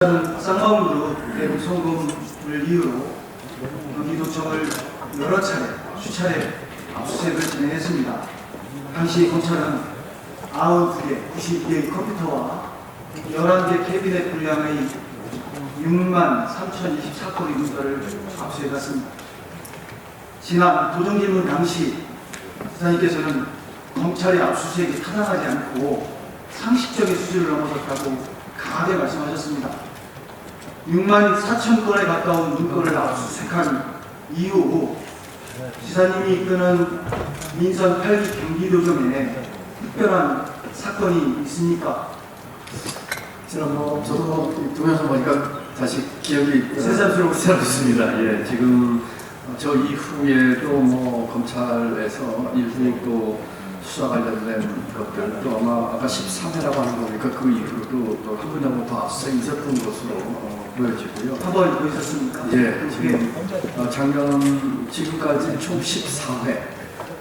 쌍방울그룹 대북 송금을 이유로 경기도청을 여러 차례, 수차례 압수수색을 진행했습니다. 당시 검찰은 92개, 92개의 컴퓨터와 11개 캐비넷 분량의 63,024건의 문서를 압수해갔습니다. 지난 도정질문 당시 수사님께서는 검찰의 압수수색이 타당하지 않고 상식적인 수준을 넘어섰다고 강하게 말씀하셨습니다. 64,000건에 가까운 문건을 압수수색한 이후 지사님이 이끄는 민선 8기 경기도정에 특별한 사건이 있습니까? 저도 동영상 보니까 다시 기억이 새삼스럽습니다. 예, 지금 저 이후에도 검찰에서 일부 또 수사 관련된 것들, 또 아마 아까 13회라고 하는 거니까 그 이후로도 또 한 번 정도 더 압수수색이 있었던 것으로 보여지고요. 한 번 더 있었습니까? 예, 지금 작년 지금까지 총 14회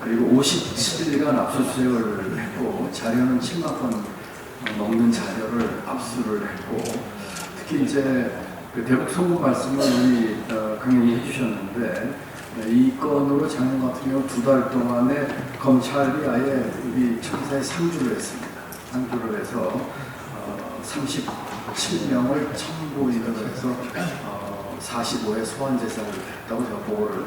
그리고 57일간 압수수색을 했고 자료는 7만 건 넘는 자료를 압수를 했고 특히 이제 그 대북 송금 말씀을 우리 강연히 해주셨는데 이 건으로 작년 같은 경우 2달 동안에 검찰이 아예 우리 청사에 상주를 했습니다. 상주를 해서 37명을 청구인을 해서 45회 소환 제사를 했다고 제가 보고를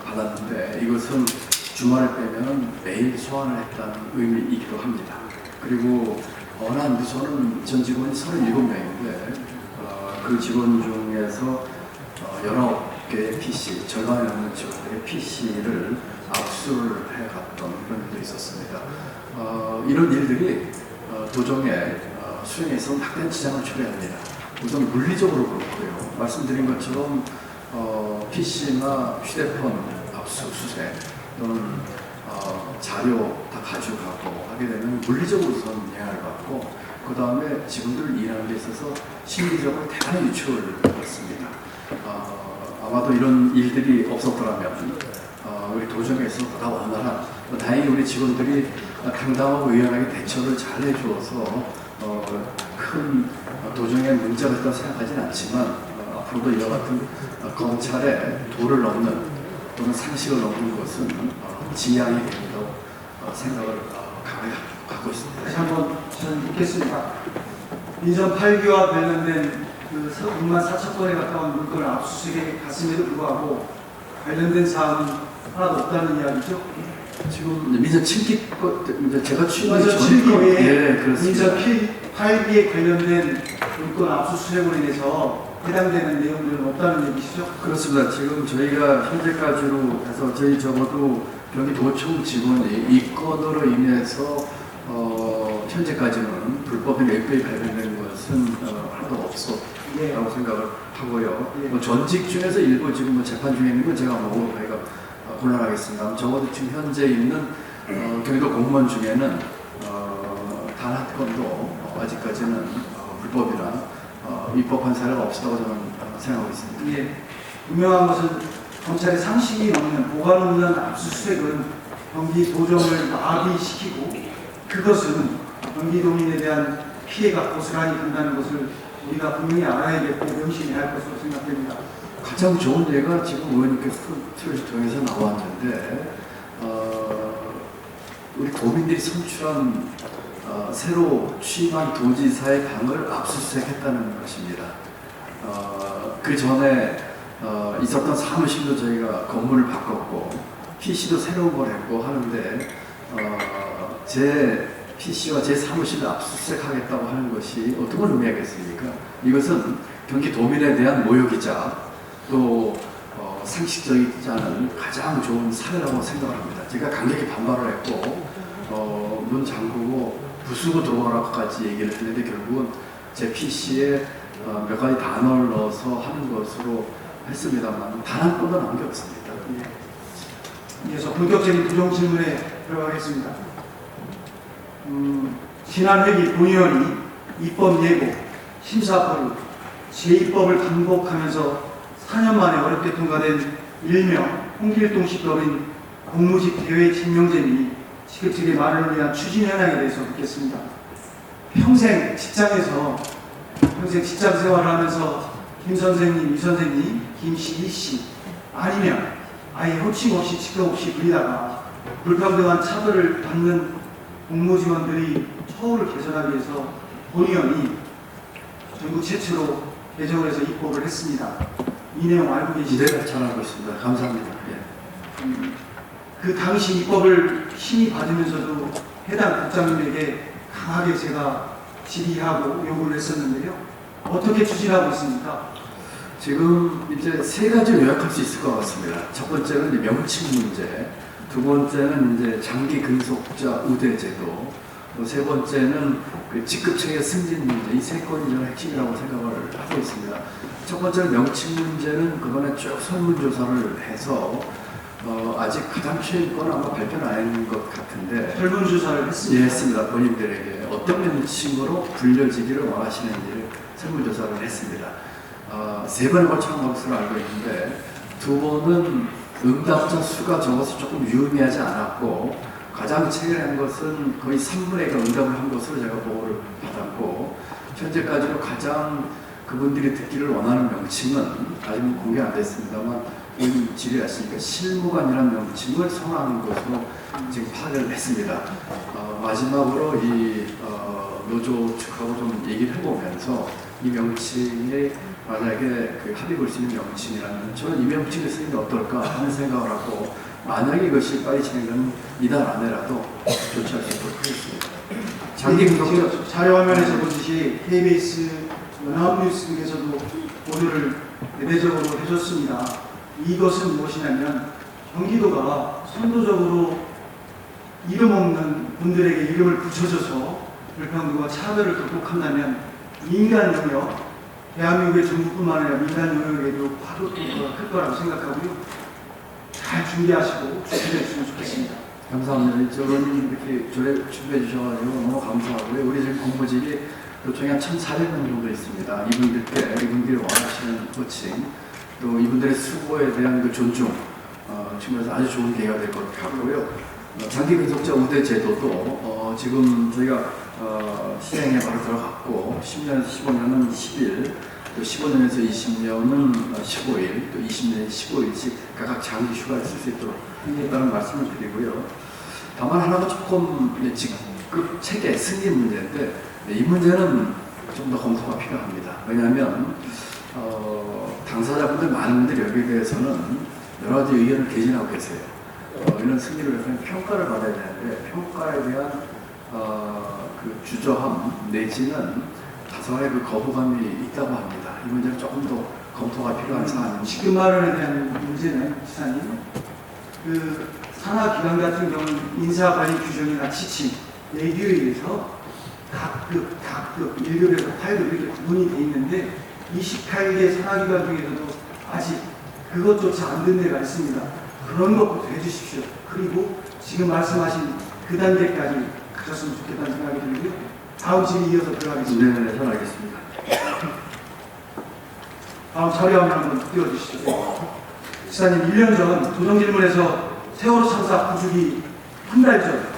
받았는데 이것은 주말에 빼면 매일 소환을 했다는 의미이기도 합니다. 그리고 어난 부서는 전 직원이 37명인데 그 직원 중에서 19개의 PC, 절반이 넘는 직원들의 PC를 압수를 해갔던 그런 일도 있었습니다. 이런 일들이 도정의 수행에 있어서 막대한 지장을 초래합니다. 우선 물리적으로 그렇고요. 말씀드린 것처럼 PC나 휴대폰 압수수색 또는 자료 다 가져가고 하게 되면 물리적으로 우선 영향을 받고 그 다음에 직원들 일하는 데 있어서 심리적으로 대단한 유출을 받습니다. 아마도 이런 일들이 없었더라면 우리 도정에서 보다 원활한 다행히 우리 직원들이 당당하고 유연하게 대처를 잘 해주어서 큰 도정에 문제가 있다고 생각하지는 않지만 앞으로도 이와 같은 검찰의 도를 넘는 또는 상식을 넘는 것은 지양이 된다고 생각을 강하게 갖고 있습니다. 다시 한번 저는 묻겠습니다. 민선 8기와 관련된 그 64,000건에 가까운 문건을 압수수색에 갔음에도 불구하고 관련된 사항은 하나도 없다는 이야기죠? 지금 민선 7기 제가 민선 7기 외에 예, 그렇습니다. 민선 8기에 관련된 문건 압수수색으로 인해서 해당되는 내용들은 없다는 얘기시죠? 그렇습니다. 지금 저희가 현재까지로 해서 저희 적어도 경기도청 직원이 이 건으로 인해서 현재까지는 불법인 외부에 발견된 것은 하나도 없었다고 생각을 하고요. 예. 전직 중에서 일부 지금 재판 중에 있는 건 제가 저희가 곤란하겠습니다. 적어도 지금 현재 있는 경기도 공무원 중에는 단 한 건도 아직까지는 불법이나 위법한 사례가 없었다고 저는 생각하고 있습니다. 예. 분명한 것은 검찰의 상식이 넘는 보관 없는 압수수색은 경기도정을 마비시키고 그것은 경기도민에 대한 피해가 고스란히 간다는 것을 우리가 분명히 알아야겠고 명심해야 할 것으로 생각됩니다. 가장 좋은 예가 지금 의원님께서 트윗을 통해서 나왔는데 우리 도민들이 선출한 새로 취임한 도지사의 방을 압수수색했다는 것입니다. 그 전에 있었던 사무실도 저희가 건물을 바꿨고 PC도 새로운 걸 했고 하는데 제 PC와 제 사무실을 압수수색하겠다고 하는 것이 어떤 걸 의미하겠습니까? 이것은 경기도민에 대한 모욕이자 또 상식적이지 않은 가장 좋은 사례라고 생각을 합니다. 제가 강력히 반발을 했고 문 잠그고 부수고 들어오라고까지 얘기를 했는데 결국은 제 PC에 몇 가지 단어를 넣어서 하는 것으로 했습니다만 단 한 건도 나온 게 없습니다. 이어서 본격적인 부정 질문에 들어가겠습니다. 지난 회기 본의원이 입법 예고, 심사 보류, 제2법을 반복하면서 4년 만에 어렵게 통과된 일명 홍길동식법인 공무직 대외 증명제 및 지급직의 마련을 위한 추진 현황에 대해서 묻겠습니다. 평생 직장에서 평생 직장 생활을 하면서 김 선생님, 이 선생님, 김 씨, 이 씨 아니면 아예 호칭 없이 직급 없이 불리다가 불평등한 차별을 받는 공무직원들이 처우를 개선하기 위해서 본의원이 전국 최초로 개정을 해서 입법을 했습니다. 이 내용 알고 계시죠? 네, 잘 알고 있습니다. 감사합니다. 예. 그 당시 입법을 심의 받으면서도 해당 국장님에게 강하게 제가 질의하고 요구를 했었는데요. 어떻게 추진하고 있습니까? 지금 이제 세 가지로 요약할 수 있을 것 같습니다. 첫 번째는 이제 명칭 문제, 두 번째는 이제 장기 근속자 우대 제도, 또 세 번째는 그 직급체계 승진 문제. 이 세 건이 저는 핵심이라고 생각을 하고 있습니다. 첫 번째는 명칭 문제는 그번에 쭉 설문조사를 해서 아직 가장 최근 건 아마 발표는 아닌 것 같은데 설문조사를 했습니다. 예, 했습니다. 본인들에게 어떤 명칭으로 불려지기를 원하시는지를 설문조사를 했습니다. 세 번에 걸쳐 한 것으로 알고 있는데 두 번은 응답자 수가 적어서 조금 유의미하지 않았고 가장 최근에 한 것은 거의 3분의 1가 응답을 한 것으로 제가 보고를 받았고 현재까지로 가장 그분들이 듣기를 원하는 명칭은 아직 공개 안 됐습니다만 의원 질의하시니까 실무관이라는 명칭을 선호하는 것으로 지금 파악을 했습니다. 마지막으로 이 노조 측하고 좀 얘기를 해보면서 이 명칭이 만약에 그 합의 볼 수 있는 명칭이라면 저는 이 명칭을 쓰는 게 어떨까 하는 생각을 하고 만약에 이것이 빨리 진행되면 이달 안에라도 조치할 수 있도록 하겠습니다. 장기 근속자 자료화면에서 보듯이 KBS 연합뉴스 등에서도 보도를 대대적으로 해줬습니다. 이것은 무엇이냐면 경기도가 선도적으로 이름 없는 분들에게 이름을 붙여줘서 불평등과 차별을 극복한다면 민간 영역, 대한민국의 정부뿐만 아니라 민간 영역에도 파도가 클 거라고 생각하고요. 잘 준비하시고 준비해 주시면 좋겠습니다. 감사합니다. 저는 이렇게 준비해 주셔가지고 너무 감사하고요. 우리 지금 공무직이 요청이 한 1,400명 정도 있습니다. 이분들이 원하시는 호칭, 또 이분들의 수고에 대한 그 존중, 측면에서 아주 좋은 기회가 될 것 같고요. 장기 근속자 우대 제도도 지금 저희가 시행에 바로 들어갔고 10년에서 15년은 10일, 또 15년에서 20년은 15일, 또 20년에 15일씩 각각 장기 휴가를 쓸 수 있도록 했다는 말씀을 드리고요. 다만 하나가 조금 직급 체계 승진 문제인데 이 문제는 좀 더 검토가 필요합니다. 왜냐하면 당사자분들 많은 분들이 여기에 대해서는 여러 가지 의견을 개진하고 계세요. 이런 승리를 위해서는 평가를 받아야 되는데 평가에 대한 그 주저함 내지는 다소의 그 거부감이 있다고 합니다. 이 문제는 조금 더 검토가 필요한 사안입니다. 지급 마련에 대한 문제는 지사님, 그 산하기관 같은 경우는 인사관리 규정이나 지침, 내규에 의해서 각급, 1급에서 8급 이렇게 구분이 돼 있는데 28개 산하기관 중에서도 아직 그것조차 안 된 데가 있습니다. 그런 것부터 해주십시오. 그리고 지금 말씀하신 그 단계까지 가셨으면 좋겠다는 생각이 들고요. 다음 질의 이어서 들어가겠습니다. 네, 잘 알겠습니다. 다음 자료화면 한번 띄워주시죠. 지사님, 1년 전 조정질문에서 세월호 참사 구축이 한 달 전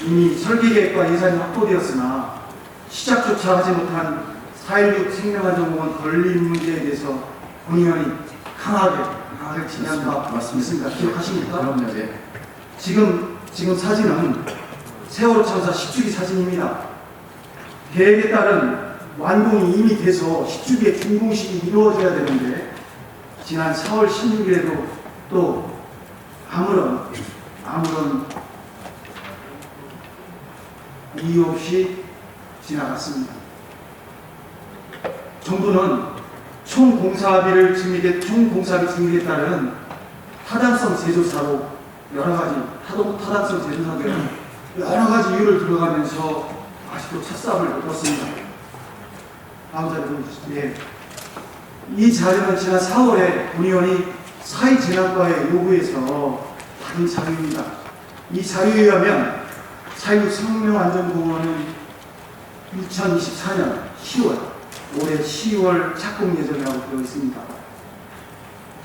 이미 설계계획과 예산이 확보되었으나 시작조차 하지 못한 4.16 생명안전공원 건립 문제에 대해서 본의원이 강하게 진행한 바 맞습니다. 기억하십니까? 그럼요. 예. 지금 사진은 세월호 참사 10주기 사진입니다. 계획에 따른 완공이 이미 돼서 10주기의 준공식이 이루어져야 되는데 지난 4월 16일에도 또 아무런 이유 없이 지나갔습니다. 정부는 총공사비 증액에 따른 타당성 제조사로 타당성 제조사로 여러 가지 이유를 들어가면서 아직도 첫삽을 못 뒀습니다. 다음 자료 보여주시죠. 예. 이 자료는 지난 4월에 본의원이 사회재난과의 요구에서 받은 자료입니다. 이 자료에 의하면 4.16 생명안전공원은 2024년 10월, 올해 10월 착공 예정이라고 되어 있습니다.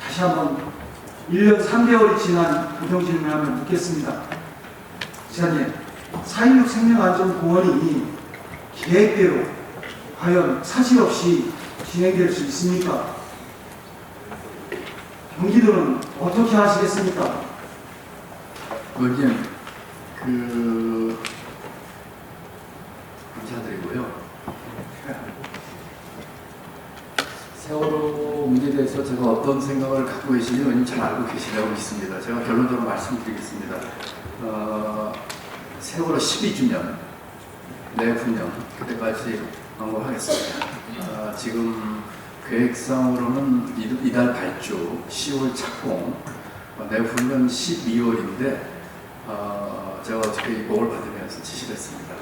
다시 한번 1년 3개월이 지난 고정질문을 한번 묻겠습니다. 지사님, 4.16 생명안전공원이 계획대로 과연 사실 없이 진행될 수 있습니까? 경기도는 어떻게 하시겠습니까? 의원님, 감사드리고요. 세월호 문제에 대해서 제가 어떤 생각을 갖고 계신지 의원님 잘 알고 계시다고 믿습니다. 제가 결론적으로 말씀드리겠습니다. 세월호 12주년, 내후년 그때까지 완공하겠습니다. 지금 계획상으로는 이달 발주, 10월 착공, 내후년 12월인데 제가 어저께 이 복을 받으면서 지시를 했습니다.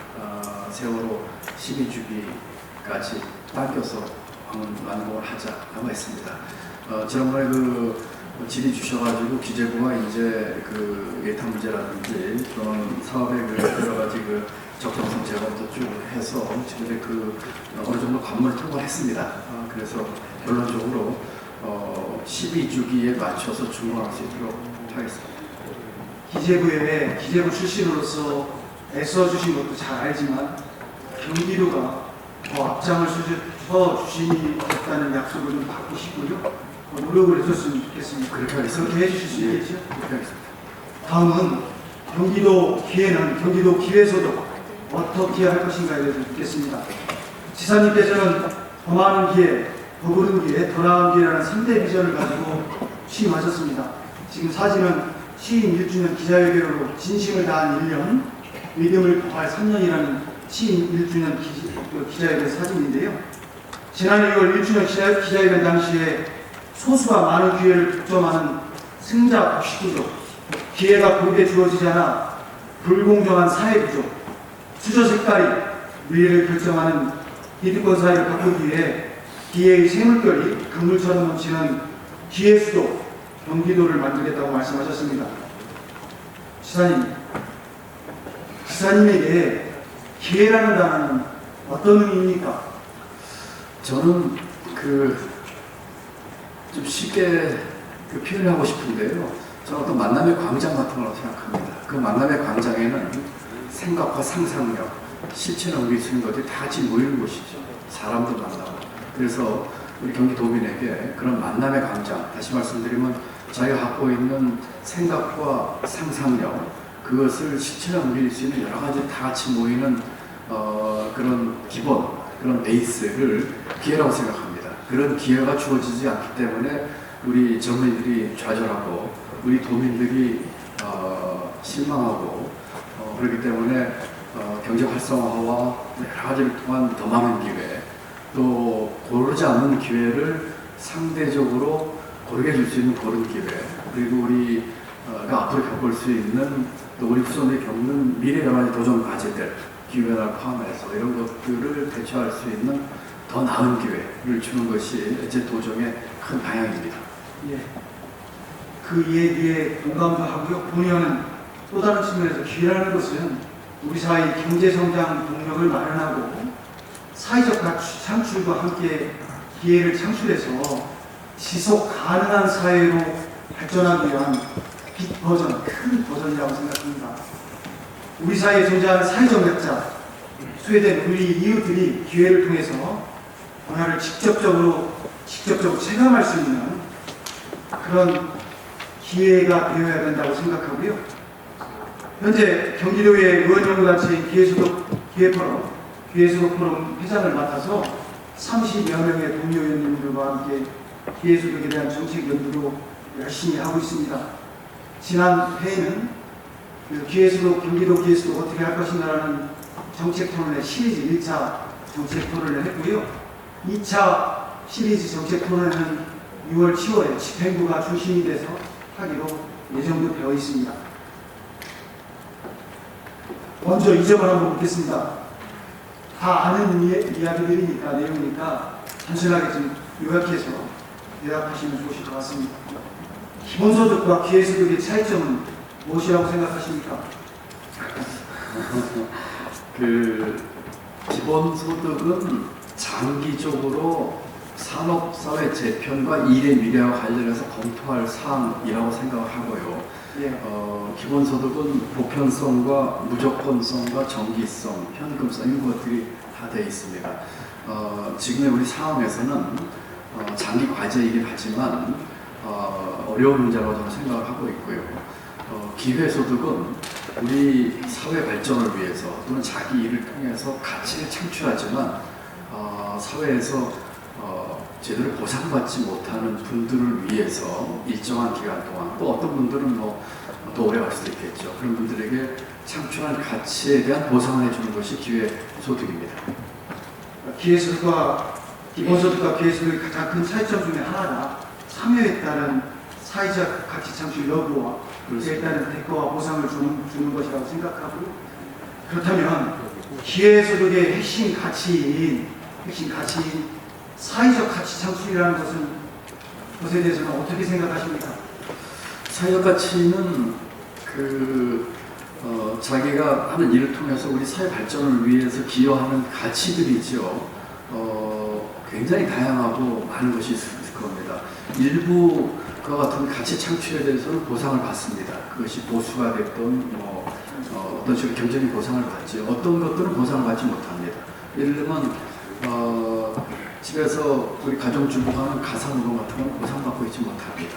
세월호 12주기까지 당겨서 완공을 하자고 했습니다. 지난번에 질의 주셔가지고 기재부가 이제 예타 문제라든지 그런 사업의 여러 가지 적정성 제거부터 쭉 해서 지금의 어느 정도 관문을 통과했습니다. 그래서 결론적으로 12주기에 맞춰서 준공할 수 있도록 하겠습니다. 기재부 출신으로서 애써주신 것도 잘 알지만 경기도가 더 앞장을 서주시겠다는 약속을 좀 받고 싶고요. 노력을 해줬으면 좋겠습니다. 그렇게 하겠습니다. 그렇게 해주실 수 있겠죠? 그렇게 하겠습니다. 다음은 경기도 기회소득 어떻게 할 것인가에 대해서 묻겠습니다. 지사님께서는 더 많은 기회, 더 고른 기회, 더 나은 기회라는 3대 비전을 가지고 취임하셨습니다. 지금 사진은 취임 1주년 기자회견으로 진심을 다한 1년, 믿음을 더할 3년이라는 취임 1주년 기자회견 사진인데요. 지난 2월 1주년 기자회견 당시에 소수가 많은 기회를 득점하는 승자 복식구조, 기회가 고르게 주어지지 않아 불공정한 사회구조, 수저 색깔이 미래를 결정하는 기득권 사회를 바꾸기 위해 기회의 생물결이 강물처럼 넘치는 기회 수도 경기도를 만들겠다고 말씀하셨습니다. 지사님에게 기회라는 단어는 어떤 의미입니까? 저는 좀 쉽게 표현하고 싶은데요. 저는 어떤 만남의 광장 같은 거라고 생각합니다. 그 만남의 광장에는 생각과 상상력, 실체를 옮길 수 있는 것들이 다 같이 모이는 곳이죠. 사람도 만나고. 그래서 우리 경기도민에게 그런 만남의 광장, 다시 말씀드리면 자기가 갖고 있는 생각과 상상력, 그것을 실체를 옮길 수 있는 여러 가지 다 같이 모이는 그런 기본, 그런 베이스를 기회라고 생각합니다. 그런 기회가 주어지지 않기 때문에 우리 젊은이들이 좌절하고 우리 도민들이 실망하고 그렇기 때문에 경제 활성화와 여러 가지를 통한 더 많은 기회, 또 고르지 않는 기회를 상대적으로 고르게 줄 수 있는 고른 기회, 그리고 우리가 앞으로 겪을 수 있는 또 우리 후손들이 겪는 미래 여러 가지 도전 과제들, 기회를 포함해서 이런 것들을 대처할 수 있는 더 나은 기회를 주는 것이 제 도정의 큰 방향입니다. 예. 그 이야기에 공감도 하고요. 본의는 또 다른 측면에서 기회라는 것은 우리 사회 경제성장 동력을 마련하고 사회적 창출과 함께 기회를 창출해서 지속 가능한 사회로 발전하기 위한 빅 버전, 큰 버전이라고 생각합니다. 우리 사회에 존재하는 사회적 약자, 소외된 우리 이웃들이 기회를 통해서 변화를 직접적으로 체감할 수 있는 그런 기회가 되어야 된다고 생각하고요. 현재 경기도의 의원연구단체인 기회소득 포럼 회장을 맡아서 30여 명의 동료위원님들과 함께 기회소득에 대한 정책 연구도 열심히 하고 있습니다. 지난 회에는 경기도 기회소득 어떻게 할 것인가라는 정책 토론회 시리즈 1차 정책 토론을 했고요. 2차 시리즈 정책 토론회는 6월 10월에 집행부가 중심이 돼서 하기로 예정도 되어 있습니다. 먼저 이 점을 한번 묻겠습니다. 다 아는 이야기들이니까, 내용이니까 단순하게 좀 요약해서 대답하시면 좋으실 것 같습니다. 기본소득과 기회소득의 차이점은 무엇이라고 생각하십니까? 기본소득은 장기적으로 산업사회 재편과 일의 미래와 관련해서 검토할 사항이라고 생각을 하고요. 예. 기본소득은 보편성과 무조건성과 정기성, 현금성 이런 것들이 다 되어 있습니다. 지금의 우리 상황에서는 장기 과제이긴 하지만 어려운 문제라고 저는 생각을 하고 있고요. 기회소득은 우리 사회 발전을 위해서 또는 자기 일을 통해서 가치를 창출하지만 사회에서 제대로 보상받지 못하는 분들을 위해서 일정한 기간 동안, 또 어떤 분들은 더 오래 갈 수도 있겠죠. 그런 분들에게 창출한 가치에 대한 보상을 해주는 것이 기회소득입니다. 기회소득과 기본소득과 기회소득의 가장 큰 차이점 중에 하나가 참여에 따른 사회적 가치 창출 여부와 그에 따른 대가와 보상을 주는 것이라고 생각하고, 그렇다면 기회소득의 핵심 가치인 사회적 가치 창출이라는 것에 대해서는 어떻게 생각하십니까? 사회적 가치는 자기가 하는 일을 통해서 우리 사회 발전을 위해서 기여하는 가치들이죠. 굉장히 다양하고 많은 것이 있을 겁니다. 일부 그와 같은 가치 창출에 대해서는 보상을 받습니다. 그것이 보수가 됐던 어떤 식으로 경제적인 보상을 받지, 어떤 것들은 보상을 받지 못합니다. 예를 들면 집에서 우리 가정주부가 하는 가사노동 같은 건 보상받고 있지 못합니다.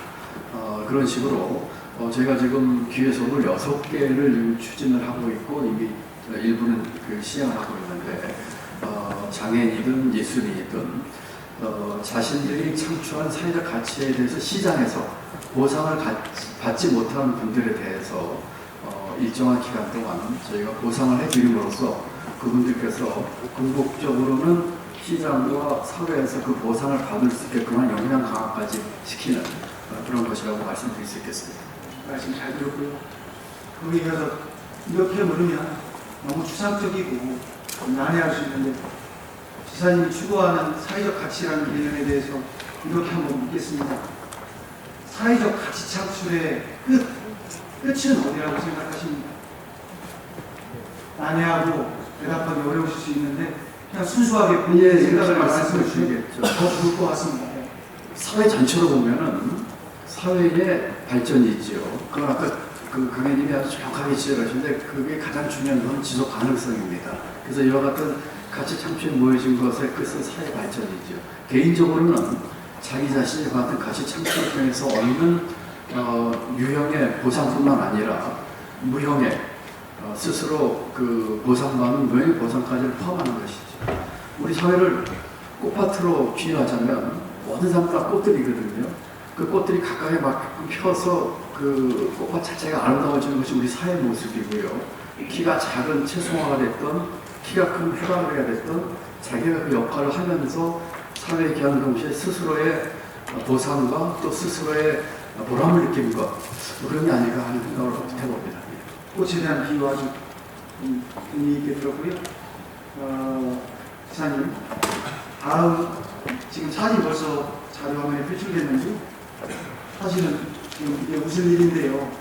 그런 식으로 저희가 지금 기회소득을 6개를 추진을 하고 있고 이미 일부는 시행을 하고 있는데, 장애인이든 예술인이든 자신들이 창출한 사회적 가치에 대해서 시장에서 보상을 받지 못하는 분들에 대해서 일정한 기간 동안 저희가 보상을 해드림으로써 그분들께서 궁극적으로는 시장과 사회에서 그 보상을 받을 수 있게끔 역량 강화까지 시키는 그런 것이라고 말씀드릴 수 있겠습니다. 말씀 잘 들었고요. 거기에 이어서 이렇게 물으면 너무 추상적이고 난해할 수 있는데, 지사님이 추구하는 사회적 가치라는 개념에 대해서 이렇게 한번 묻겠습니다. 사회적 가치 창출의 끝은 어디라고 생각하십니까? 난해하고 대답하기 어려우실 수 있는데 그냥 순수하게 본인의 생각을 말씀을 주시면 더 좋을 것 같습니다. 사회 전체로 보면은 사회의 발전이지요. 그건 아까 강혜님이 아주 정확하게 지적하셨는데 그게 가장 중요한 건 지속 가능성입니다. 그래서 이와 같은 가치 창출에 모여진 것의 끝은 사회 발전이죠. 개인적으로는 자기 자신이 같은 가치 창출을 통해서 얻는 유형의 보상뿐만 아니라 무형의 스스로 보상받는 무형의 보상까지를 포함하는 것이죠. 우리 사회를 꽃밭으로 비유하자면 모든 사람 다 꽃들이거든요. 그 꽃들이 가까이 막 펴서 그 꽃밭 자체가 아름다워지는 것이 우리 사회의 모습이고요. 키가 작은 채송화가 됐던 키가 큰 회화가 됐던 자기가 그 역할을 하면서 사회에 기하는 동시에 스스로의 보상과 또 스스로의 보람을 느끼는 것, 그런 게 아닐까 하는 생각을 해봅니다. 꽃에 대한 비유 아주 의미 있게 들었고요. 기사님, 다음 지금 사진 벌써 자료 화면에 표출됐는지, 사실은 이게 무슨 일인데요.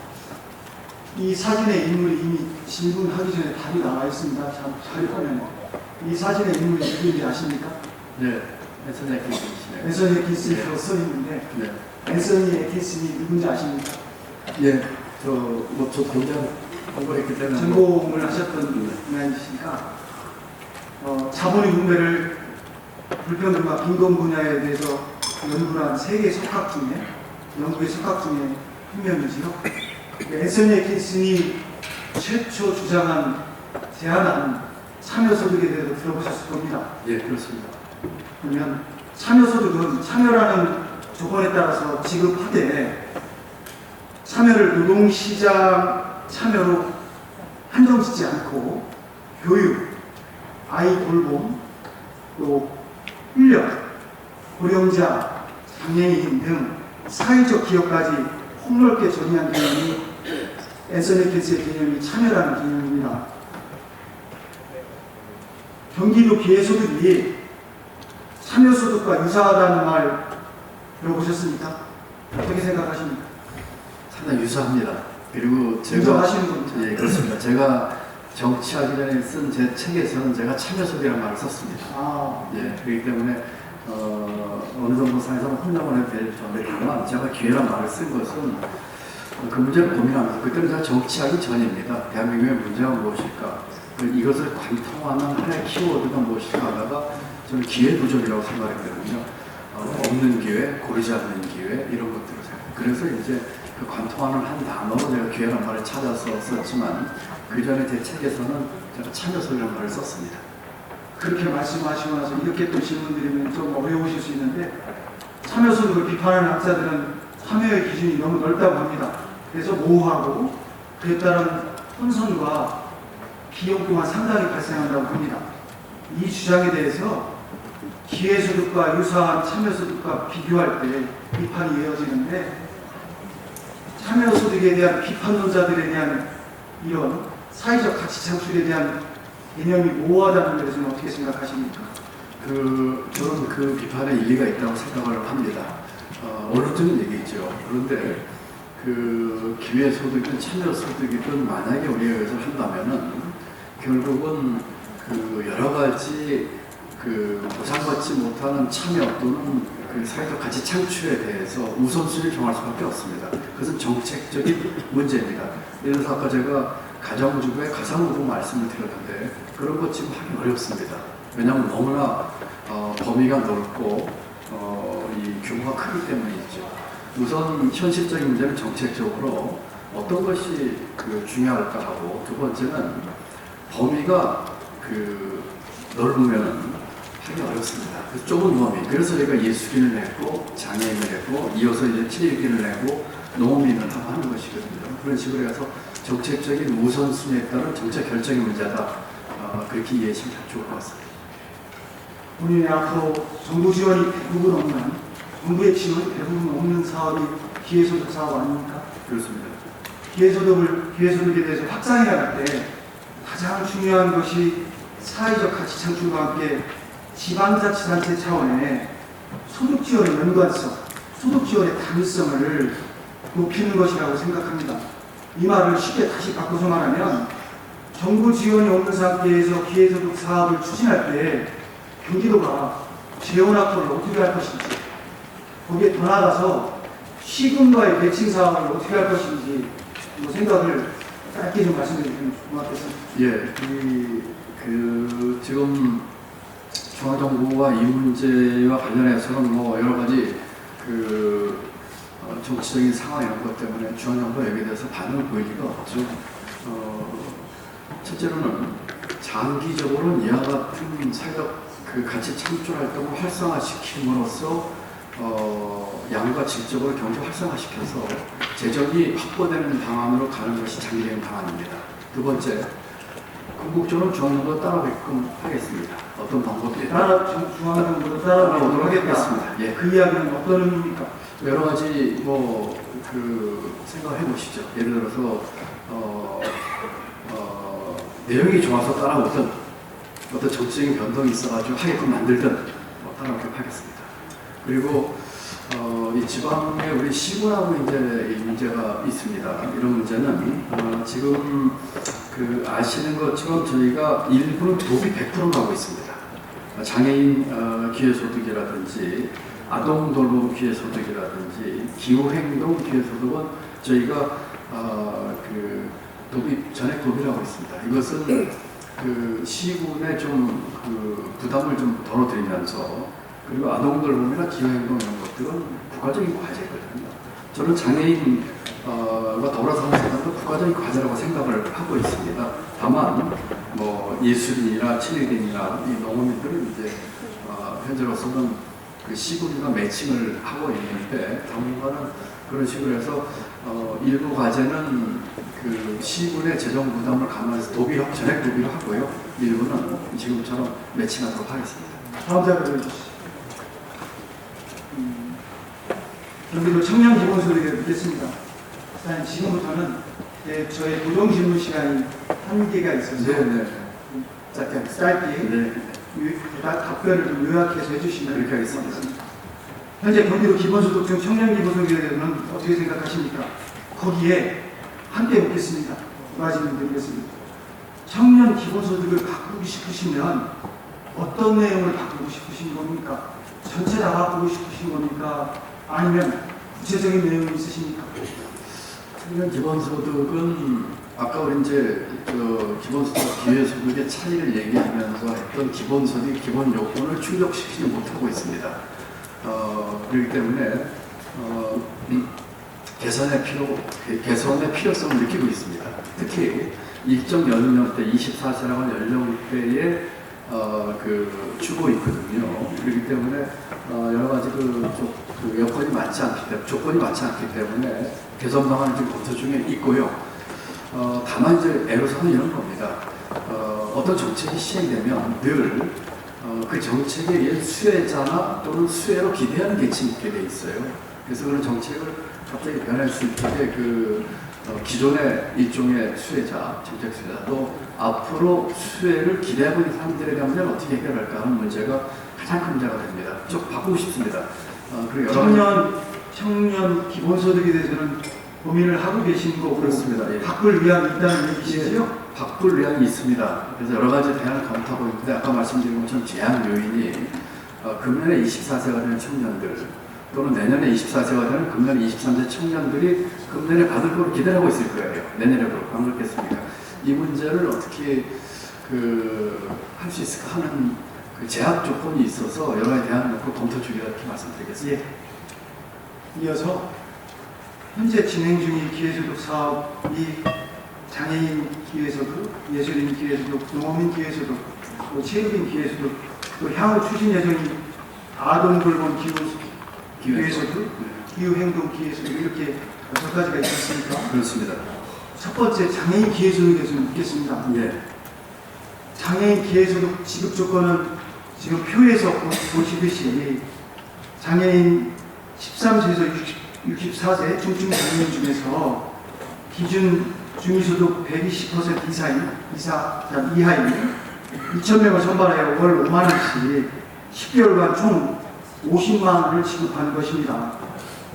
이 사진의 인물이 이미 질문하기 전에 답이 나와 있습니다. 자료 화면에. 이 사진의 인물이 누구인지 아십니까? 네, 앤서니 애킨슨이시네요. 앤서니 애킨슨이라고 써 있는데, 네. 앤서니 애킨슨이 누군지 아십니까? 예, 저도 굉장히 공부를 했기 때문에 전공을 하셨던 분야이시니까 자본의 분배를 불평등과 빈곤 분야에 대해서 연구한 세계 석학 중에 영국의 석학 중에 한 명이지요. 앤서니 애킨슨이 최초 제안한 참여소득에 대해서 들어보셨을 겁니다. 예, 그렇습니다. 그러면 참여소득은 참여라는 조건에 따라서 지급하되 참여를 노동시장 참여로 한정짓지 않고 교육, 아이 돌봄, 또 훈련, 고령자, 장애인 등 사회적 기업까지 폭넓게 정의한 개념이 앤서니 애킨슨의 개념이 참여라는 개념입니다. 경기도 기회소득이 참여소득과 유사하다는 말 들어보셨습니까? 어떻게 생각하십니까? 상당히 유사합니다. 그리고 인정하시는 겁니다. 예, 그렇습니다. 제가 정치하기 전에 쓴 제 책에서는 제가 참여소득이라는 말을 썼습니다. 예, 그렇기 때문에 어느 정도 상에서는 혼동을 해도 될 정도이지만 제가 기회란 말을 쓴 것은 그 문제를 고민하면서, 그때는 제가 정치하기 전입니다. 대한민국의 문제가 무엇일까, 이것을 관통하는 하나의 키워드가 무엇일까 하다가 저는 기회 부족이라고 생각했거든요. 없는 기회, 고르지 않는 기회 이런 것들을 생각. 그래서 이제 그 관통하는 한 단어로 제가 기회란 말을 찾아서 썼지만 그 전에 제 책에서는 제가 참여소리라는 말을 썼습니다. 그렇게 말씀하시고 나서 이렇게 또 질문 드리면 좀 어려우실 수 있는데 참여소득을 비판하는 학자들은 참여의 기준이 너무 넓다고 합니다. 그래서 모호하고 그에 따른 혼선과 비용 또한 상당히 발생한다고 합니다. 이 주장에 대해서 기회소득과 유사한 참여소득과 비교할 때 비판이 이어지는데 참여소득에 대한 비판론자들에 대한 이런 사회적 가치 창출에 대한 개념이 모호하다는 것은 어떻게 생각하십니까? 저는 그 비판에 일리가 있다고 생각을 합니다. 어른적인 얘기죠. 그런데 그 기회소득이든 참여소득이든 만약에 우리가 여기서 한다면은 결국은 그 여러 가지 그 보상받지 못하는 참여 또는 그 사회적 가치 창출에 대해서 우선순위를 정할 수밖에 없습니다. 그것은 정책적인 문제입니다. 예를 들어서 아까 제가 가정주부의 가상노동 말씀을 드렸는데 그런 것 지금 하기 어렵습니다. 왜냐하면 너무나 범위가 넓고 이 규모가 크기 때문이죠. 우선 현실적인 문제는 정책적으로 어떤 것이 그 중요할까 하고 두 번째는 범위가 그 넓으면은 하기 어렵습니다. 그 좁은 범위. 그래서 저희가 예술인을 내고 장애인을 내고 이어서 이제 체육인을 내고 농업인을 하고 하는 것이거든요. 그런 식으로 해서 정책적인 우선순위에 따른 정책 결정의 문제다. 그렇게 이해하시면 좋을 것 같습니다. 본인이 앞으로 정부 지원이 대부분 없는, 정부의 지원이 대부분 없는 사업이 기회소득 사업 아닙니까? 그렇습니다. 기회소득에 대해서 확장해 나갈 때 가장 중요한 것이 사회적 가치 창출과 함께 지방자치단체 차원의 소득 지원의 연관성, 소득 지원의 단위성을 높이는 것이라고 생각합니다. 이 말을 쉽게 다시 바꿔서 말하면 정부 지원이 없는 상태에서 기회소득 사업을 추진할 때 경기도가 재원 확보를 어떻게 할 것인지, 거기에 더 나아가서 시군과의 대칭 사업을 어떻게 할 것인지 생각을 짧게 좀 말씀드리면 고맙겠습니다. 예, 지금 중앙정부가 이 문제와 관련해서는 뭐 여러 가지 정치적인 상황 이런 것 때문에 중앙정부가 여기에 대해서 반응을 보일 리가 없죠. 첫째로는 장기적으로는 이와 같은 사회적 그 가치 창출 활동을 활성화시킴으로써 양과 질적으로 경제 활성화시켜서 재정이 확보되는 방안으로 가는 것이 장기적인 방안입니다. 두 번째, 궁극적으로 중앙정부가 따라오게끔 하겠습니다. 어떤 방법이든 중앙정부도 따라오도록 하겠습니다. 예. 그 이야기는 어떤 의미입니까? 여러 가지 생각을 해보시죠. 예를 들어서 내용이 좋아서 따라오든 어떤 정치적인 변동이 있어가지고 하게끔 만들든 따라오도록 하겠습니다. 그리고 이 지방에 우리 시군하고 이제 이 문제가 있습니다. 이런 문제는 지금 아시는 것처럼 저희가 일부는 도비 100% 가고 있습니다. 장애인 기회소득이라든지 아동돌봄 기회소득이라든지 기후행동 기회소득은 저희가 전액 도비라고 있습니다. 이것은 시군에 좀 부담을 좀 덜어드리면서 그리고 아동돌봄이나 기후행동 이런 것들은 국가적인 과제거든요. 저는 장애인과 더불어서 하는 생각도 국가적인 과제라고 생각을 하고 있습니다. 다만 예술인이나 체육인이나 이 농업인들은 이제 현재로서는 시군과 매칭을 하고 있는데 당분간은 그런 식으로 해서 일부 과제는 시군의 재정 부담을 감안해서 전액 도비를 하고요. 일부는 지금처럼 매칭하도록 하겠습니다. 다음 자료를 주시죠. 경기도 청년 기본소득에 묻겠습니다. 지금부터는 저의 도정 질문 시간이 한계가 있어서 짧게 답변을 좀 요약해서 해주시면 그렇게 하겠습니다. 현재 경기도 기본소득 중 청년 기본소득에 대해서는 어떻게 생각하십니까? 거기에 함께 묻겠습니다. 두 가지는 드리겠습니다. 청년 기본소득을 바꾸고 싶으시면 어떤 내용을 바꾸고 싶으신 겁니까? 전체 다 바꾸고 싶으신 겁니까? 아니면 구체적인 내용이 있으십니까? 청년 기본소득은 아까 우리 이제 기본소득 기회소득의 차이를 얘기하면서 했던 기본소득 기본 요건을 충족시키지 못하고 있습니다. 그렇기 때문에 개선의 필요성을 느끼고 있습니다. 특히 일정 연령대 24세라고 하는 연령대에 주고 있거든요. 그렇기 때문에 여러 가지 여건이 많지 않기 때문에 조건이 많지 않기 때문에 개선 방안을 지금 검토 중에 있고요. 다만 이제 애로사항은 이런 겁니다. 어떤 정책이 시행되면 늘 그 정책에 의한 수혜자나 또는 수혜로 기대하는 계층이 있게 돼 있어요. 그래서 그런 정책을 갑자기 변했을 때 기존의 일종의 수혜자, 정책 수혜자 또 앞으로 수혜를 기대하고 있는 사람들에 대한 문제를 어떻게 해결할까 하는 문제가 가장 큰 문제가 됩니다. 좀 바꾸고 싶습니다. 그리고 청년 기본소득에 대해서는 고민을 하고 계신 거고 그렇습니다. 예. 바꿀 위함이 있다는 얘기시죠? 바꿀 의향이 있습니다. 그래서 여러 가지 대안을 검토하고 있는데 아까 말씀드린 것처럼 제한 요인이 금년에 24세가 되는 청년들 또는 내년에 24세가 되는 금년 23세 청년들이 금년에 받을 걸 기대하고 있을 거예요. 내년에 안 그렇겠습니까? 이 문제를 어떻게 할 수 있을까 하는 제약 조건이 있어서 여러 가지 대안을 놓고 검토 중이다 이렇게 말씀드리겠습니다. 예. 이어서 현재 진행 중인 기회소득 사업이 장애인 기회소득, 예술인 기회소득, 농어민 기회소득, 또 체육인 기회소득, 또 향후 추진 예정인 아동돌봄 기회소득, 기후행동 기회소득 이렇게 6가지가 있었습니까? 그렇습니다. 첫 번째 장애인 기회소득에 대해서 묻겠습니다. 예. 장애인 기회소득 지급 조건은 지금 표에서 보시듯이 장애인 13세에서 64세 중증 장애인 중에서 기준 중위소득 120% 이하인 2,000명을 선발하여 월 5만 원씩 10개월간 총 50만 원을 지급하는 것입니다.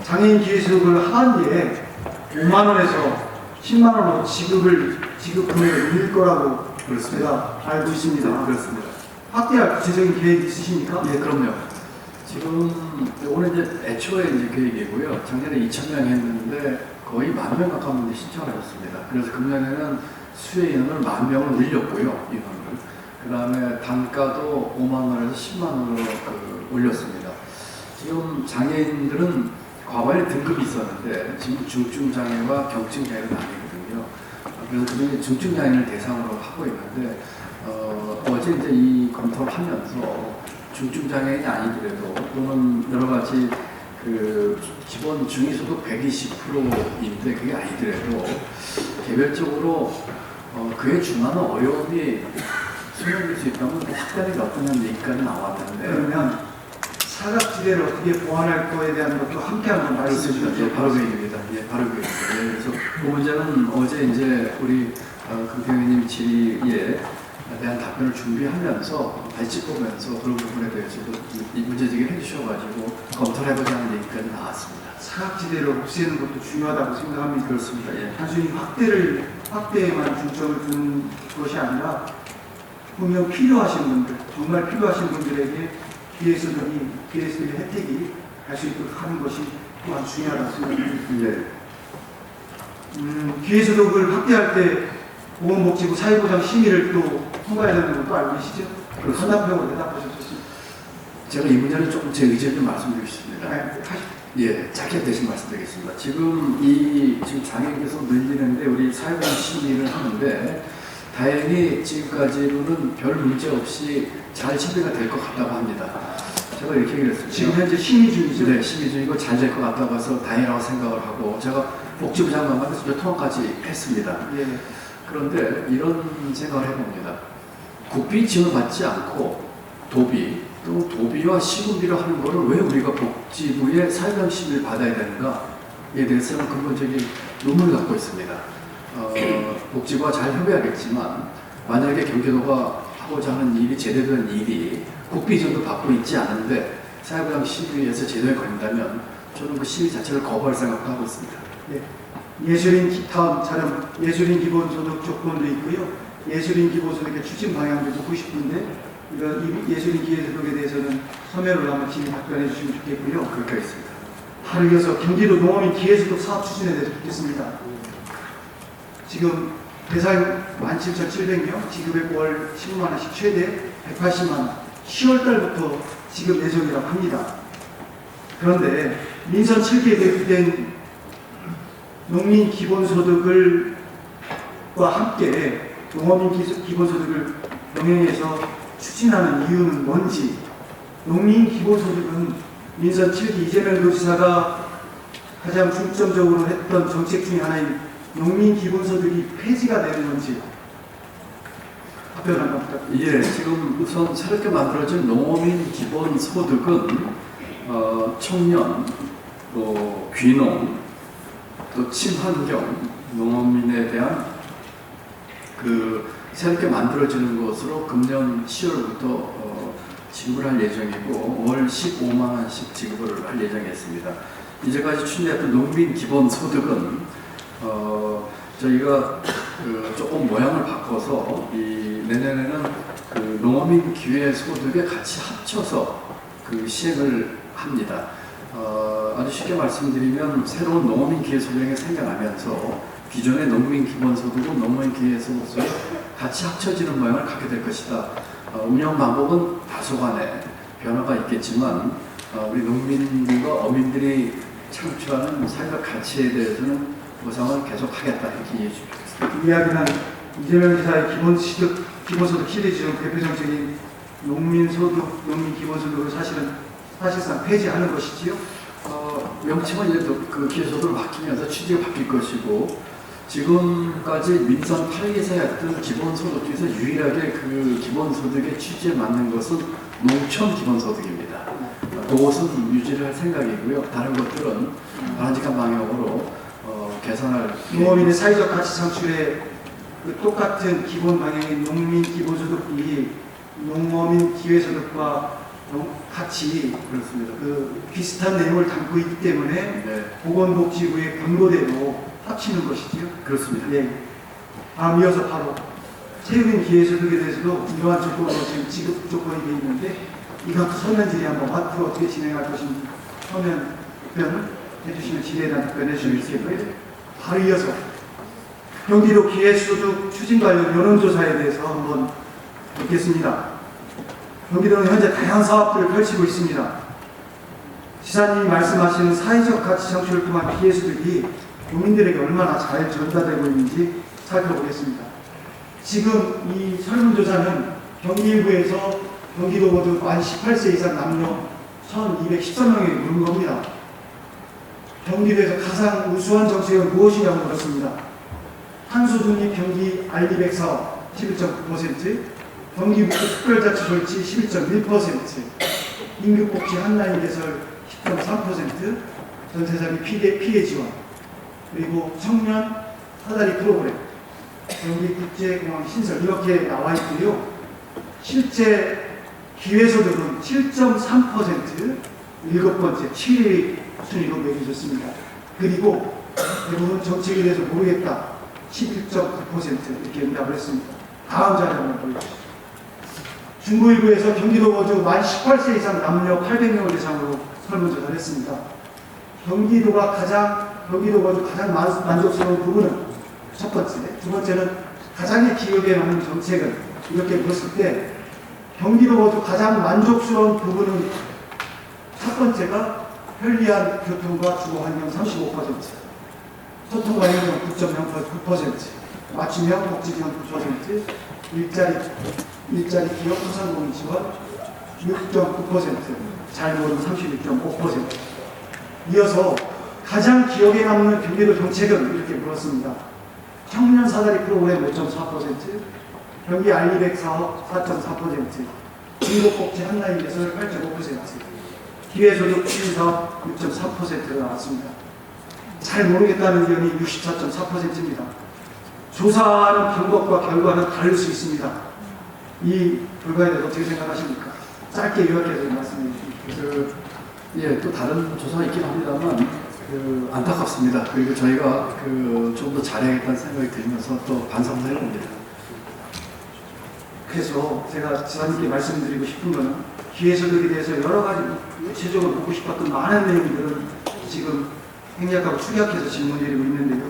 장애인 기회소득을 하반기에 5만 원에서 10만 원으로 지급금액을 늘릴 거라고 제가 알고 있습니다. 네, 그렇습니다. 확대할 구체적인 계획이 있으십니까? 네, 그럼요. 지금 올해 이제 애초에 이제 계획이고요. 작년에 2,000명 했는데 거의 10,000명 가까운 분들이 신청을 하셨습니다. 그래서 금년에는 수혜 인원을 10,000명을 늘렸고요. 인원을. 그 다음에 단가도 5만 원에서 10만 원으로 올렸습니다. 지금 장애인들은 과거에 등급이 있었는데 지금 중증장애와 경증장애로 나뉘거든요. 그래서 그중에 중증장애인을 대상으로 하고 있는데 어제 이제 이 검토를 하면서 중증장애인이 아니더라도 또는 여러 가지 기본 중위소득 120%인데 그게 아니더라도 개별적으로 그에 준하는 어려움이 수용될 수 있다면 확대하는 게 어떠냐는 얘기까지 나왔는데 그러면 사각지대를 어떻게 보완할 거에 대한 것도 함께 한번 말씀해 주시죠. 예, 바로 그 얘기입니다. 예, 바로 그 얘기입니다. 예, 그래서 그 문제는 어제 이제 우리 금태현님 질의에 대한 답변을 준비하면서 다시 짚어보면서 그런 부분에 대해서도 이 문제 제기를 해주셔가지고 검토를 해보자는 얘기까지 나왔습니다. 사각지대를 없애는 것도 중요하다고 생각합니다. 그렇습니다. 예. 단순히 확대에만 중점을 두는 것이 아니라 분명 필요하신 분들, 정말 필요하신 분들에게 기회소득의 혜택이 갈 수 있도록 하는 것이 또한 중요하다고 생각합니다. 예. 기회소득을 확대할 때 보건복지부 사회보장 심의를 또 통과해야 되는 것도 알고 계시죠? 한답형으로 대답하셨습니다. 제가 이 문제는 조금 제 의지를 좀 말씀드리고 싶습니다. 네, 예, 짧게 대신 말씀드리겠습니다. 지금 지금 장애인께서 늘리는데 우리 사회보장 심의를 하는데 다행히 지금까지로는 별 문제 없이 잘 심의가 될 것 같다고 합니다. 제가 이렇게 얘기를 했습니다. 지금 현재 심의 중이죠? 네, 심의 중이고 잘 될 것 같다고 해서 다행이라고 생각을 하고 제가 복지부 장관과도 몇 통화까지 했습니다. 예. 그런데 이런 생각을 해봅니다. 국비 지원을 받지 않고 도비와 시군비로 하는 거를 왜 우리가 복지부의 사회보장 심의를 받아야 되는가에 대해서는 근본적인 의문을 갖고 있습니다. 복지부와 잘 협의하겠지만 만약에 경기도가 하고자 하는 일이 제대로 된 일이 국비 지원도 받고 있지 않은데 사회보장 심의에서 제도에 걸린다면 저는 그 심의 자체를 거부할 생각도 하고 있습니다. 네. 다음처럼 예술인 기본소득 조건도 있고요. 예술인 기본소득의 추진 방향도 듣고 싶은데 이런 예술인 기회소득에 대해서는 서면으로 한번 질의 답변해 주시면 좋겠고요. 그렇게 하겠습니다. 바로 이어서 경기도 농어민 기회소득 사업 추진에 대해서 듣겠습니다. 지금 대상 17,700명, 지급액 월 15만 원씩 최대 180만 원, 10월 달부터 지급 예정이라고 합니다. 그런데 민선 7기에 대표된 농민 기본소득과 함께 농어민 기본소득을 병행해서 추진하는 이유는 뭔지, 농민 기본소득은 민선 7기 이재명 도지사가 가장 중점적으로 했던 정책 중에 하나인 농민 기본소득이 폐지가 되는 건지 답변 한번 부탁드립니다. 예, 지금 우선 새롭게 만들어진 농어민 기본소득은 청년, 또 귀농, 또 친환경 농어민에 대한 그 새롭게 만들어지는 것으로 금년 10월부터 지급을 할 예정이고 월 15만 원씩 지급을 할 예정이었습니다. 이제까지 추진했던 농민 기본소득은 저희가 조금 모양을 바꿔서 이 내년에는 그 농어민 기회소득에 같이 합쳐서 그 시행을 합니다. 아주 쉽게 말씀드리면 새로운 농어민 기회소득이 생겨나면서 기존의 농민 기본소득과 농어민 기회소득이 같이 합쳐지는 모양을 갖게 될 것이다. 운영 방법은 다소간에 변화가 있겠지만 우리 농민들과 어민들이 창출하는 사회적 가치에 대해서는 보상을 계속하겠다 이렇게 이해해 주시겠습니다. 이야기는 이재명 지사의 기본소득 시대지정 대표 정책인 농민소득, 농민 기본소득을 사실상 폐지하는 것이지요. 명칭은 이제 그 기회소득으로 바뀌면서 취지가 바뀔 것이고 지금까지 민선 8기에서 했던 기본소득 중에서 유일하게 그 기본소득의 취지에 맞는 것은 농촌 기본소득입니다. 그것은 유지를 할 생각이고요. 다른 것들은 바람직한 방향으로 개선할 농어민의 사회적 가치 창출에 그 똑같은 기본 방향인 농민 기본소득이 농어민 기회소득과 같이 그렇습니다. 그 비슷한 내용을 담고 있기 때문에 네. 보건복지부의 권고대로 합치는 것이지요. 그렇습니다. 예. 다음 이어서 바로 세금 기회소득에 대해서도 이러한 조건으로 지금 지급 조건이 되어 있는데 이것도 서면질의 한번 앞으로 어떻게 진행할 것인지 서면 답변을 해주시면 질의에 대한 답변해 주시겠고요. 바로 이어서 경기도 기회소득 추진 관련 여론조사에 대해서 한번 듣겠습니다. 경기도는 현재 다양한 사업들을 펼치고 있습니다. 지사님이 말씀하시는 사회적 가치 창출을 통한 기회소득이 국민들에게 얼마나 잘 전달되고 있는지 살펴보겠습니다. 지금 이 설문조사는 경기일보에서 경기도 모두 만 18세 이상 남녀 1,213명에게 물은 겁니다. 경기도에서 가장 우수한 정책은 무엇이냐고 물었습니다. 탄소중립 경기 알리백 사업 11.9%, 경기북도 특별자치 설치 11.1%, 인급복지 한라인 개설 10.3%, 전세자비 피해 지원, 그리고 청년 사다리 프로그램, 경기국제공항 신설 이렇게 나와 있고요. 실제 기회소득은 7.3%, 7번째 7위 순위로 매겨졌습니다. 그리고 대부분 정책에 대해서 모르겠다 11.9% 이렇게 응답을 했습니다. 다음 자료 한번 보여주시죠. 중부일보에서 경기도 거주 만 18세 이상 남녀 800명을 대상으로 설문조사를 했습니다. 경기도가 거주 가장 만족스러운 부분은 첫 번째, 두 번째는 가장의 기억에 남는 정책은 이렇게 물었을 때 경기도 거주 가장 만족스러운 부분은 첫 번째가 편리한 교통과 주거환경 35%, 소통관련 9.9%, 맞춤형 복지지원 9%, 일자리 기업 소상공인 지원 6.9%, 잘 모르는 36.5%. 이어서 가장 기억에 남는 경기도 정책은 이렇게 물었습니다. 청년 사다리 프로그램 5.4%, 경기 알리백 사업 4.4%, 인국복지 한라인 개설 8.5%, 기회소득 추진 사업 6.4%가 나왔습니다. 잘 모르겠다는 의견이 64.4%입니다. 조사하는 방법과 결과는 다를 수 있습니다. 이 결과에 대해서 어떻게 생각하십니까? 짧게 요약해서 말씀해 주십시오. 또 다른 조사가 있긴 합니다만 안타깝습니다. 그리고 저희가 좀 더 잘해야겠다는 생각이 들면서 또 반성도 해봅니다. 그래서 제가 지사님께 말씀드리고 싶은 것은 기회소득에 대해서 여러 가지 구체적으로 보고 싶었던 많은 내용들은 지금 생략하고 축약해서 질문드리고 있는데요.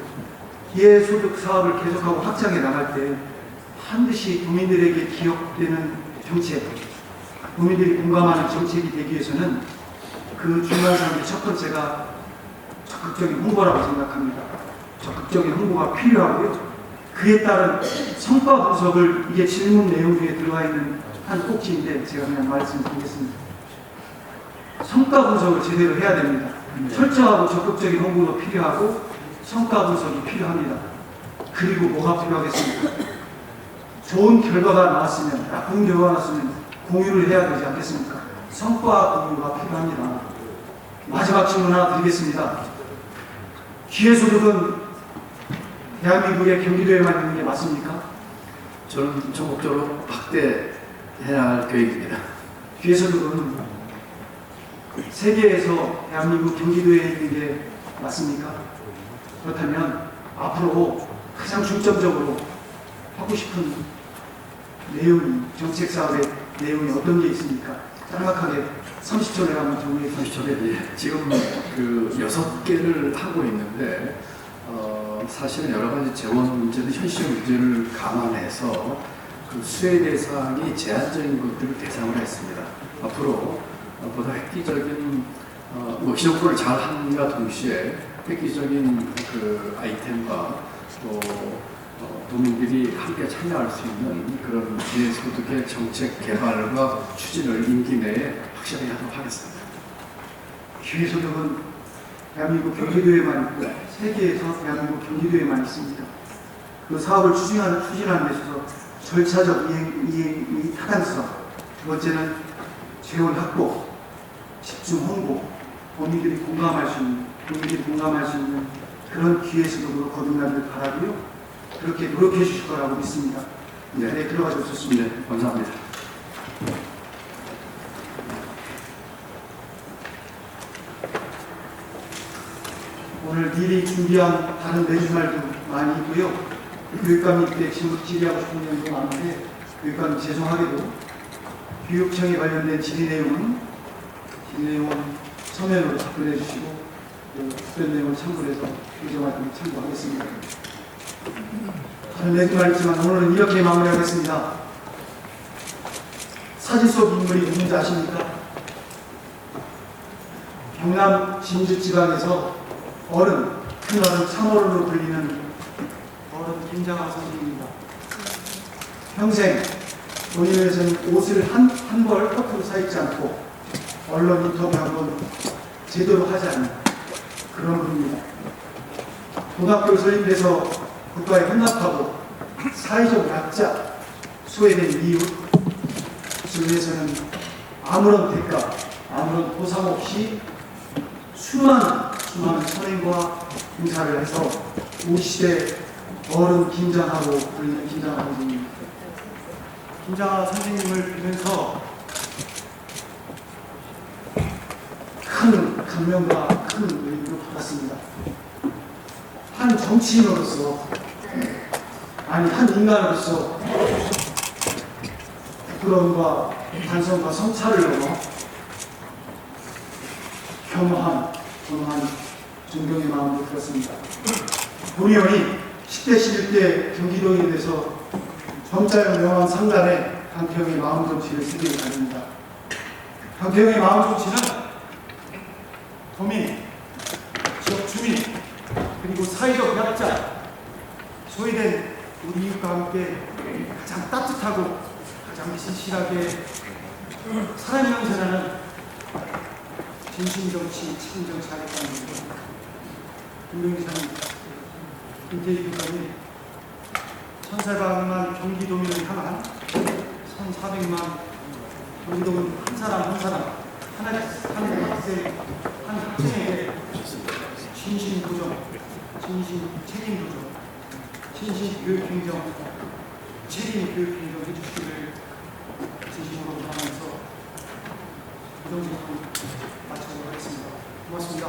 기회소득 사업을 계속하고 확장해 나갈 때 반드시 국민들에게 기억되는 정책, 국민들이 공감하는 정책이 되기 위해서는 그 중요한 사항의 첫 번째가 적극적인 홍보라고 생각합니다. 적극적인 홍보가 필요하고요. 그에 따른 성과 분석을, 이게 질문 내용 중에 들어가 있는 한 꼭지인데 제가 그냥 말씀드리겠습니다. 성과 분석을 제대로 해야 됩니다. 철저하고 적극적인 홍보도 필요하고 성과 분석이 필요합니다. 그리고 뭐가 필요하겠습니까? 좋은 결과가 나왔으면, 나쁜 결과가 나왔으면 공유를 해야 되지 않겠습니까? 성과 공유가 필요합니다. 마지막 질문 하나 드리겠습니다. 기회소득은 대한민국의 경기도에만 있는 게 맞습니까? 저는 전국적으로 확대해야 할 계획입니다. 기회소득은 세계에서 대한민국 경기도에 있는 게 맞습니까? 그렇다면 앞으로 가장 중점적으로 하고 싶은 내용이, 정책 사업의 내용이 어떤 게 있습니까? 짤막하게 30초 내에 한번 정리해 주시죠. 지금 그 6개를 하고 있는데 사실은 여러 가지 재원 문제도 현실 문제를 감안해서 그 수혜 대상이 제한적인 것들을 대상으로 했습니다. 앞으로 보다 획기적인 시정권을 잘 함과 동시에 획기적인 그 아이템과 또 도민들이 함께 참여할 수 있는 그런 기회소득의 정책 개발과 추진을 임기 내에 확실히 하도록 하겠습니다. 기회소득은 대한민국 경기도에만 있고 세계에서 대한민국 경기도에만 있습니다. 그 사업을 추진하는 데 있어서 절차적 이행이 타당성, 두 번째는 재원 확보, 집중 홍보, 국민들이 공감할 수 있는 그런 기회소득으로 거듭나기를 바라고요. 그렇게 노력해 주실 거라고 믿습니다. 네, 들어가 주셨습니다. 네, 감사합니다. 오늘 미리 준비한 다른 내주말도 많이 있고요. 교육감님께 질의하고 싶은 내용도 많은데 교육감님 죄송하게도 교육청에 관련된 질의 내용은 서면으로 답변해 주시고 답변 내용을 참고해서 교정할 때 참고하겠습니다. 다른 내주말 있지만 오늘은 이렇게 마무리하겠습니다. 사진 속 인물이 누군지 아십니까? 경남 진주지방에서 어른, 큰어른, 참어른으로 불리는 어른 김장하 선생님입니다. 평생 본인을 위해서는 옷을 한 벌 거꾸로 사입지 않고 언론 인터뷰 한 번 제대로 하지 않는 그런 분입니다. 고등학교를 설립해서 국가에 헌납하고 사회적 약자, 소외된 이웃, 그것을 위해서는 아무런 대가, 아무런 보상 없이 수많은 선행과 봉사를 해서 우리 시대 어른 김장하고 불리는 김장하 선생님. 김장하 선생님을 보면서 큰 감명과 큰 의미를 받았습니다. 한 정치인으로서, 한 인간으로서 부끄러움과 반성과 성찰을 넘어 겸허한 존경의 마음도 들었습니다. 본의 아니 10대 11대 경기도에 대해서 점자형 명함 상단에 강태형의 마음 정치를 쓰기를 바랍니다. 강태형의 마음 정치는 도민, 지역 주민, 그리고 사회적 약자, 소외된 우리 이웃과 함께 가장 따뜻하고 가장 진실하게 사람이 전하는 진심정치, 책임정치 하겠다는 겁니다. 김동기사님, 김태희 교수님, 1,400만 경기도민을 향한 1,400만 경기도민 한 사람, 한 학생, 한 학생에게 진심 도전, 진심 책임 도전, 진심 교육 행정, 책임 교육 행정 해주시기를 진심으로 바라면서 이동진 마치도록 하겠습니다. 고맙습니다.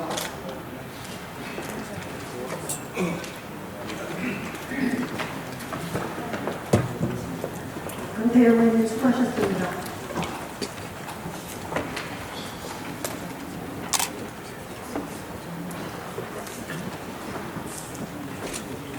강태영 의원님 수고하셨습니다.